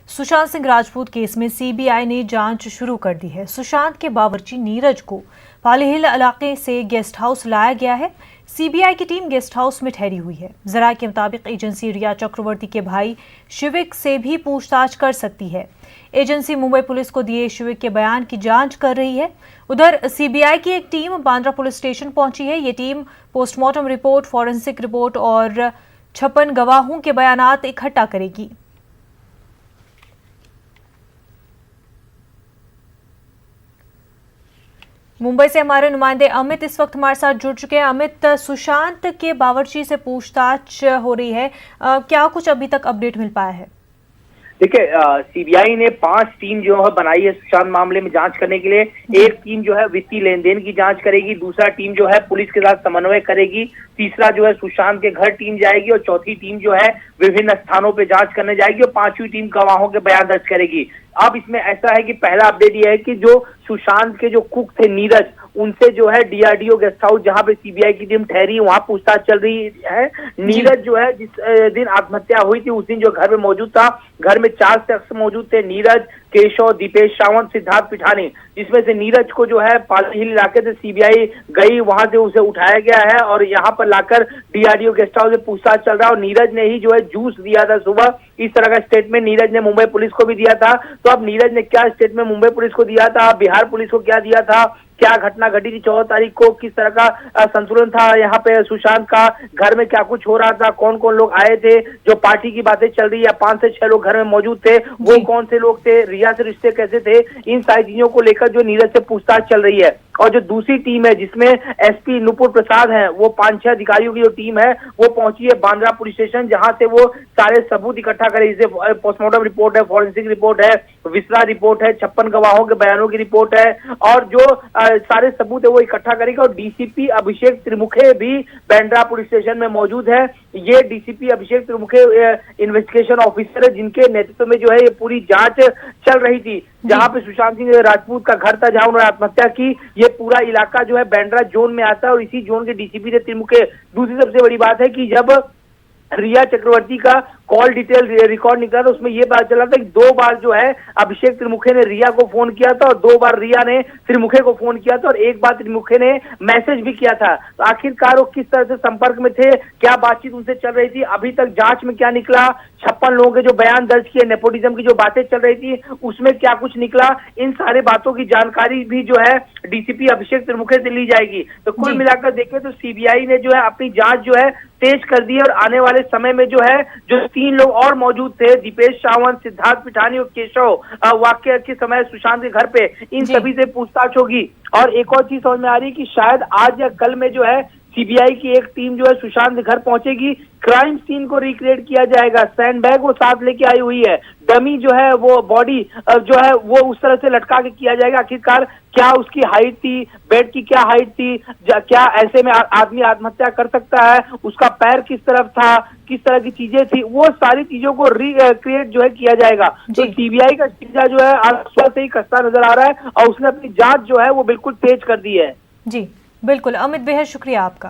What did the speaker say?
Sushant Singh Rajput case में CBI ने जांच शुरू कर दी है। सुशांत के बावर्ची नीरज को पाली हिल इलाके से गेस्ट हाउस लाया गया है। सीबीआई की टीम गेस्ट हाउस में ठहरी हुई है। जरा के मुताबिक एजेंसी रिया चक्रवर्ती के भाई शिविक से भी पूछताछ कर सकती है। एजेंसी मुंबई पुलिस को दिए शिविक के बयान की जांच कर रही है। उधर सीबीआई की एक टीम बांद्रा पुलिस स्टेशन पहुंची है। ये team postmortem report, forensic report और 56 गवाहों के बयानात इकट्ठा करेगी। मुंबई से हमारे नुमाइंदे अमित इस वक्त हमारे साथ जुड़ चुके हैं। अमित, सुशांत के बावर्ची से पूछताछ हो रही है, क्या कुछ अभी तक अपडेट मिल पाया है? देखिए, सीबीआई ने 5 टीम जो है बनाई है सुशांत मामले में जांच करने के लिए। एक टीम जो है वित्तीय लेन देन की जांच करेगी, दूसरा टीम जो है पुलिस के साथ समन्वय करेगी, तीसरा जो है सुशांत के घर टीम जाएगी और चौथी टीम जो है विभिन्न स्थानों पे जांच करने जाएगी और पांचवी टीम गवाहों के बयान दर्ज करेगी। अब इसमें ऐसा है कि पहला अपडेट यह है कि जो सुशांत के जो कुक थे नीरज, उनसे जो है डीआरडीओ गेस्ट हाउस जहां पे सीबीआई की टीम ठहरी वहां पूछताछ चल रही है। नीरज जो है जिस दिन आत्महत्या हुई थी उस दिन जो घर में मौजूद था, घर में 4 शख्स मौजूद थे, नीरज, केशव, दीपेश सावंत, सिद्धार्थ पिठानी, जिसमें से नीरज को जो है पाली हिल इलाके से सीबीआई गई, वहां से उसे उठाया गया है और यहाँ पर लाकर डीआरडीओ गेस्ट हाउस में पूछताछ चल रहा है। और नीरज ने ही जो है जूस दिया था सुबह, इस तरह का स्टेटमेंट नीरज ने मुंबई पुलिस को भी दिया था। तो अब नीरज ने क्या स्टेटमेंट मुंबई पुलिस को दिया था, बिहार पुलिस को क्या दिया था, क्या घटना घटी थी 14 तारीख को, किस तरह का संतुलन था यहाँ पे सुशांत का, घर में क्या कुछ हो रहा था, कौन कौन लोग आए थे, जो पार्टी की बातें चल रही है, 5 से 6 लोग घर में मौजूद थे, वो कौन से लोग थे, रिया से रिश्ते कैसे थे, इन सारी चीजों को लेकर जो नीरज से पूछताछ चल रही है। और जो दूसरी टीम है जिसमें एसपी नुपुर प्रसाद है, वो 5-6 अधिकारियों की जो टीम है वो पहुंची है बांद्रा पुलिस स्टेशन, जहां से वो सारे सबूत इकट्ठा करे। जैसे पोस्टमार्टम रिपोर्ट है, फॉरेंसिक रिपोर्ट है, विसरा रिपोर्ट है, 56 गवाहों के बयानों की रिपोर्ट है और जो सारे सबूत है वो इकट्ठा करेगा। और डीसीपी अभिषेक त्रिमुखे भी बांद्रा पुलिस स्टेशन में मौजूद है। ये DCP Abhishek Trimukhe investigation officer है जिनके नेतृत्व में जो है ये पूरी जांच चल रही थी। जहां पे सुशांत सिंह राजपूत का घर था, जहां उन्होंने आत्महत्या की, ये पूरा इलाका जो है बांद्रा जोन में आता है और इसी जोन के डीसीपी थे त्रिमुखे। दूसरी सबसे बड़ी बात है कि जब रिया चक्रवर्ती का कॉल डिटेल रिकॉर्ड निकला था उसमें यह पता चला था कि 2 बार जो है अभिषेक त्रिमुखे ने रिया को फोन किया था और 2 बार रिया ने त्रिमुखे को फोन किया था और 1 बार त्रिमुखे ने मैसेज भी किया था। तो आखिरकार वो किस तरह से संपर्क में थे, क्या बातचीत उनसे चल रही थी, अभी तक जांच में क्या निकला, 56 लोगों के जो बयान दर्ज किए, नेपोटिज्म की जो बातें चल रही थी उसमें क्या कुछ निकला, इन सारे बातों की जानकारी भी जो है डीसीपी अभिषेक त्रिमुखे से ली जाएगी। तो कुल मिलाकर देखें तो सीबीआई ने जो है अपनी जांच जो है तेज कर दी है और आने वाले समय में जो है जो 3 लोग और मौजूद थे, दीपेश सावंत, सिद्धार्थ पिठानी और केशव, वाकया के समय सुशांत के घर पे, इन सभी से पूछताछ होगी। और एक और चीज समझ में आ रही है कि शायद आज या कल में जो है सीबीआई की एक टीम जो है सुशांत के घर पहुंचेगी, क्राइम सीन को रिक्रिएट किया जाएगा, सैंडबैग वो साथ लेके आई हुई है, डमी जो है वो बॉडी जो है वो उस तरह से लटका के किया जाएगा। आखिरकार क्या उसकी हाइट थी, बेड की क्या हाइट थी, क्या ऐसे में आदमी आत्महत्या कर सकता है, उसका पैर किस तरफ था, किस तरह की चीजें थी, वो सारी चीजों को रिक्रिएट जो है किया जाएगा। तो सीबीआई का शिक्षा जो है आज सुबह से ही कसता नजर आ रहा है और उसने अपनी जांच जो है वो बिल्कुल तेज कर दी है। जी बिल्कुल अमित, बेहद शुक्रिया आपका।